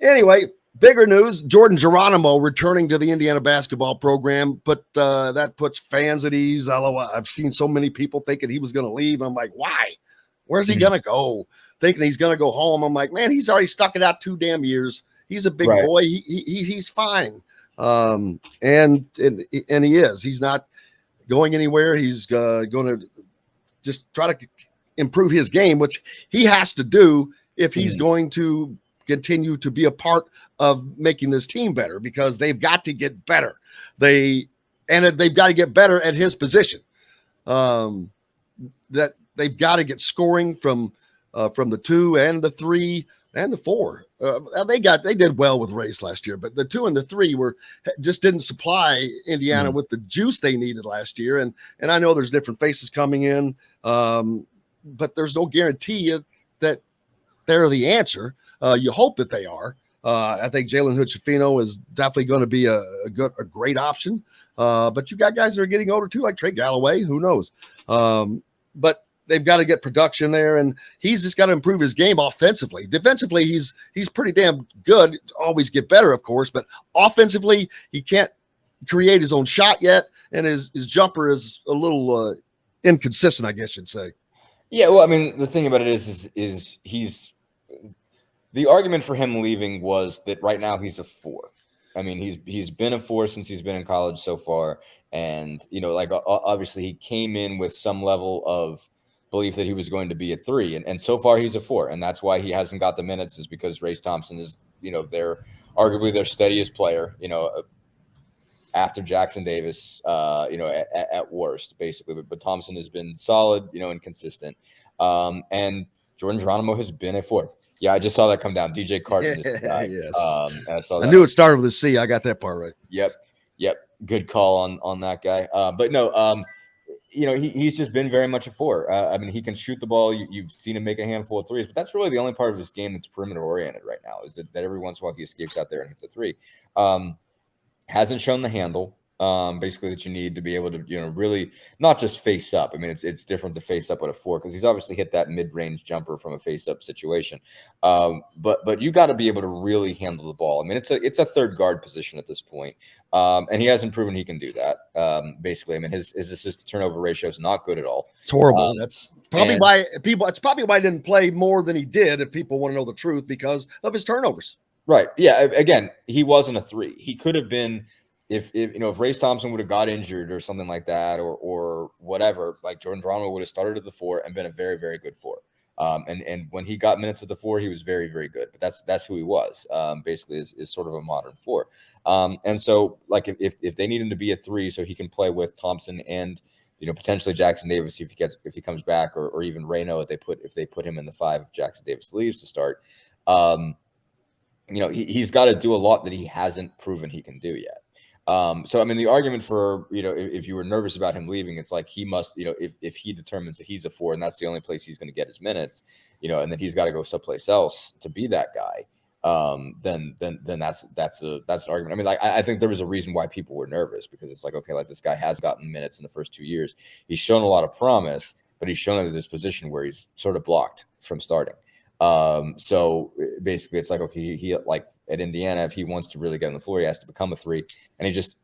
Anyway, bigger news: Jordan Geronimo returning to the Indiana basketball program, but that puts fans at ease. I've seen so many people thinking he was going to leave. I'm like, why? Where's he going to go? Thinking he's going to go home. I'm like, man, he's already stuck it out 2 damn years. He's a big boy. He's fine. And he is. He's not going anywhere. He's going to just try to improve his game, which he has to do if he's going to continue to be a part of making this team better, because they've got to get better. They've got to get better at his position. That they've got to get scoring from the 2 and the 3 and the 4. They did well with Race last year, but the 2 and the 3 just didn't supply Indiana with the juice they needed last year. And I know there's different faces coming in, but there's no guarantee that they're the answer. You hope that they are. I think Jalen Hood-Schifino is definitely going to be a great option. But you got guys that are getting older too, like Trey Galloway. Who knows? But they've got to get production there, and he's just got to improve his game offensively. Defensively, he's pretty damn good. Always get better, of course, but offensively, he can't create his own shot yet, and his jumper is a little inconsistent, I guess you'd say. Yeah, well, I mean, the thing about it is he's the argument for him leaving was that right now he's a 4. I mean, he's been a 4 since he's been in college so far, and like obviously he came in with some level of belief that he was going to be a 3, and so far he's a 4, and that's why he hasn't got the minutes, is because Race Thompson is arguably their steadiest player, after Jackson Davis, at worst, basically. But Thompson has been solid, and consistent. And Jordan Geronimo has been a 4. Yeah, I just saw that come down. DJ Carton. Yes. I knew it started with a C. I got that part right. Yep. Good call on that guy. But no, he's just been very much a 4. I mean, he can shoot the ball. You've seen him make a handful of threes, but that's really the only part of his game that's perimeter oriented right now, is that every once in a while he escapes out there and hits a 3. Hasn't shown the handle, basically, that you need to be able to, really not just face up. I mean, it's different to face up with a 4, because he's obviously hit that mid-range jumper from a face-up situation. But you got to be able to really handle the ball. I mean, it's a third guard position at this point, and he hasn't proven he can do that. Basically, I mean, his assist to turnover ratio is not good at all. It's horrible. That's probably why he didn't play more than he did, if people want to know the truth, because of his turnovers. Right. Yeah. Again, he wasn't a 3. He could have been, if Race Thompson would have got injured or something like that, or whatever, like Jordan Geronimo would have started at the 4 and been a very, very good 4. And when he got minutes at the 4, he was very, very good. But that's who he was. Basically, is sort of a modern 4. And so, like, if they need him to be a 3, so he can play with Thompson and potentially Jackson Davis if he comes back, or even Reno if they put him in the 5 if Jackson Davis leaves to start. He's got to do a lot that he hasn't proven he can do yet. So, I mean, the argument for, if you were nervous about him leaving, it's like he must, if he determines that he's a 4 and that's the only place he's going to get his minutes, and then he's got to go someplace else to be that guy, then that's an argument. I mean, like, I think there was a reason why people were nervous, because it's like, okay, like, this guy has gotten minutes in the first 2 years. He's shown a lot of promise, but he's shown it at this position where he's sort of blocked from starting. So basically it's like, okay, he like at Indiana, if he wants to really get on the floor, he has to become a 3, and he just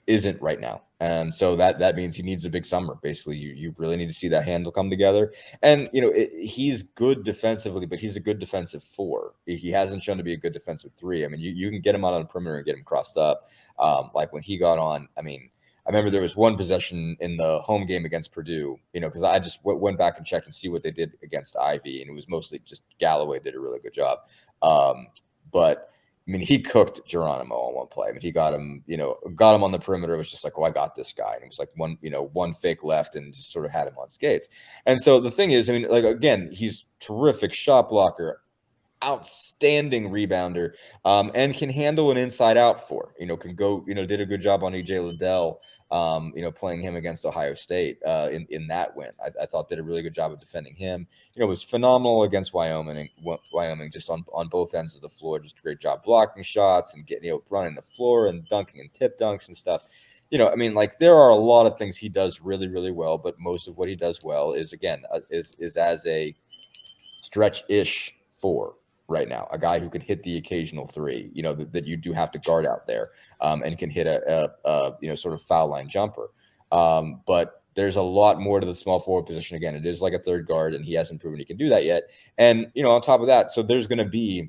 isn't right now. And so that means he needs a big summer. Basically, you really need to see that handle come together. And he's good defensively, but he's a good defensive 4. He hasn't shown to be a good defensive 3. I mean, you can get him out on the perimeter and get him crossed up. Like when he got on, I mean, I remember there was one possession in the home game against Purdue, because I just went back and checked and see what they did against Ivy, and it was mostly just Galloway did a really good job. But I mean, he cooked Geronimo on one play. I mean, he got him on the perimeter. It was just like, oh, I got this guy. And it was like one fake left and just sort of had him on skates. And so the thing is, I mean, like, again, he's terrific shot blocker, outstanding rebounder, and can handle an inside out 4, can go, did a good job on EJ Liddell, playing him against Ohio State in that win. I thought did a really good job of defending him. Was phenomenal against Wyoming just on both ends of the floor. Just a great job blocking shots and getting, running the floor and dunking and tip dunks and stuff. I mean, like, there are a lot of things he does really, really well, but most of what he does well is, again, is as a stretch-ish 4. right now, a guy who can hit the occasional three, you know, that you do have to guard out there, and can hit a you know, sort of foul line jumper. But there's a lot more to the small forward position. Again, it is like a third guard, and he hasn't proven he can do that yet. And, you know, on top of that, so there's going to be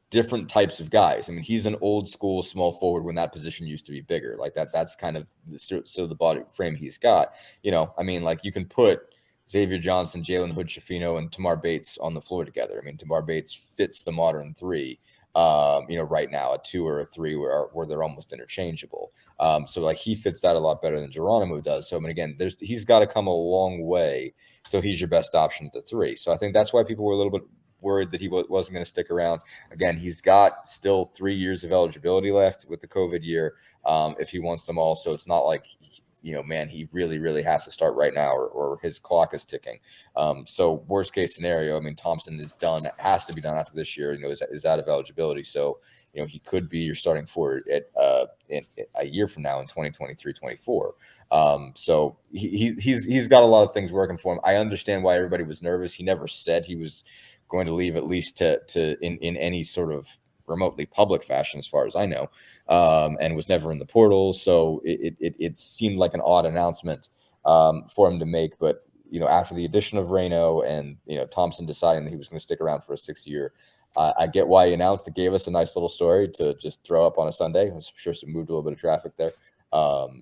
different types of guys. I mean, he's an old school small forward when that position used to be bigger. Like that's kind of the body frame he's got. You know, I mean, like you can put Xavier Johnson, Jalen Hood-Schifino, and Tamar Bates on the floor together. I mean, Tamar Bates fits the modern three. You know, right now a 2 or a 3 where they're almost interchangeable. So like he fits that a lot better than Geronimo does. So I mean, again, he's got to come a long way till he's your best option at the 3. So I think that's why people were a little bit worried that he wasn't going to stick around. Again, he's got still 3 years of eligibility left with the COVID year, if he wants them all. So it's not like, you know, man, he really has to start right now, or his clock is ticking. So worst case scenario, I mean, Thompson is done, has to be done after this year, you know, is out of eligibility. So, you know, he could be your starting forward at in a year from now in 2023-24. So he's got a lot of things working for him. I understand why everybody was nervous. He never said he was going to leave, at least to in any sort of remotely public fashion, as far as I know, and was never in the portal. So it seemed like an odd announcement for him to make. But, you know, after the addition of Reno and, you know, Thompson deciding that he was going to stick around for a 6th year, I get why he announced. It gave us a nice little story to just throw up on a Sunday. I'm sure some moved a little bit of traffic there.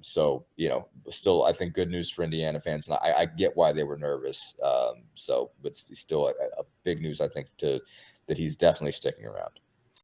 So, you know, still, I think good news for Indiana fans, and I get why they were nervous. So, but still a big news, I think, that he's definitely sticking around.